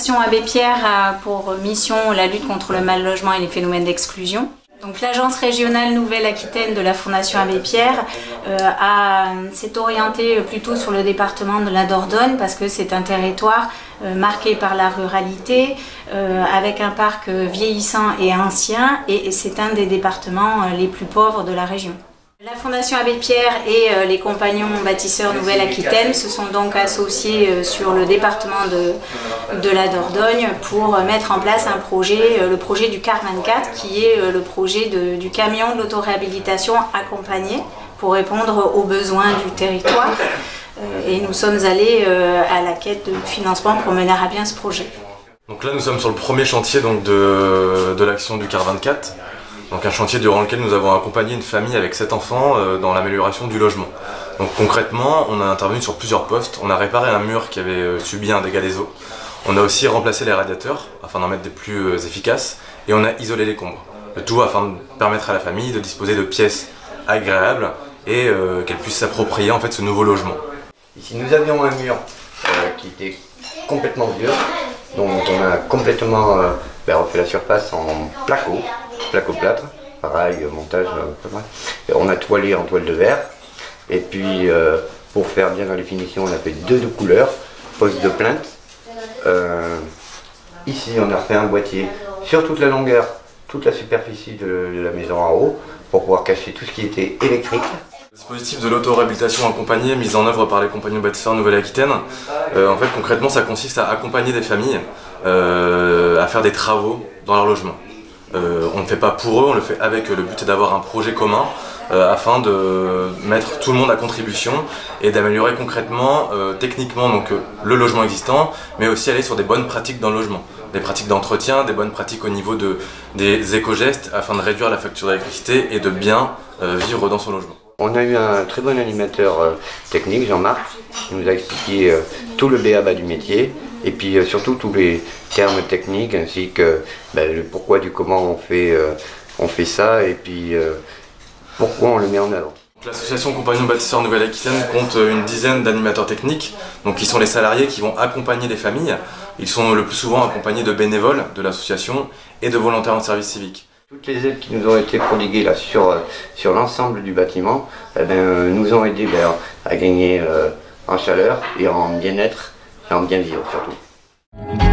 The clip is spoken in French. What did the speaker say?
Fondation Abbé Pierre a pour mission la lutte contre le mal logement et les phénomènes d'exclusion. Donc l'agence régionale Nouvelle-Aquitaine de la Fondation Abbé Pierre s'est orientée plutôt sur le département de la Dordogne parce que c'est un territoire marqué par la ruralité, avec un parc vieillissant et ancien, et c'est un des départements les plus pauvres de la région. La Fondation Abbé Pierre et les compagnons bâtisseurs Nouvelle-Aquitaine se sont donc associés sur le département de la Dordogne pour mettre en place un projet, le projet du CAR 24, qui est le projet du camion de l'autoréhabilitation accompagné pour répondre aux besoins du territoire. Et nous sommes allés à la quête de financement pour mener à bien ce projet. Donc là nous sommes sur le premier chantier donc, de l'action du CAR 24. Donc un chantier durant lequel nous avons accompagné une famille avec 7 enfants dans l'amélioration du logement. Donc concrètement, on a intervenu sur plusieurs postes. On a réparé un mur qui avait subi un dégât des eaux. On a aussi remplacé les radiateurs afin d'en mettre des plus efficaces. Et on a isolé les combres. Le tout afin de permettre à la famille de disposer de pièces agréables et qu'elle puisse s'approprier en fait ce nouveau logement. Ici nous avions un mur qui était complètement vieux. Donc on a complètement refait la surface en placo plâtre, pareil, montage, on a toilé en toile de verre, et puis pour faire bien dans les finitions, on a fait deux de couleurs, poste de plainte. Ici on a refait un boîtier sur toute la longueur, toute la superficie de la maison en haut, pour pouvoir cacher tout ce qui était électrique. Le dispositif de l'auto-réhabilitation accompagnée mis en œuvre par les compagnons bâtisseurs Nouvelle-Aquitaine, en fait concrètement ça consiste à accompagner des familles à faire des travaux dans leur logement. On ne le fait pas pour eux, on le fait avec eux. Le but est d'avoir un projet commun afin de mettre tout le monde à contribution et d'améliorer concrètement, techniquement donc, le logement existant, mais aussi aller sur des bonnes pratiques dans le logement. Des pratiques d'entretien, des bonnes pratiques au niveau des éco-gestes afin de réduire la facture d'électricité et de bien vivre dans son logement. On a eu un très bon animateur technique, Jean-Marc, qui nous a expliqué tout le b.a.-ba du métier et puis surtout tous les termes techniques ainsi que le pourquoi du comment on fait ça et puis pourquoi on le met en œuvre. L'association Compagnons Bâtisseurs Nouvelle-Aquitaine compte une dizaine d'animateurs techniques, donc qui sont les salariés qui vont accompagner les familles. Ils sont le plus souvent accompagnés de bénévoles de l'association et de volontaires en service civique. Toutes les aides qui nous ont été prodiguées là, sur l'ensemble du bâtiment nous ont aidés à gagner en chaleur et en bien-être et en bien vivre surtout.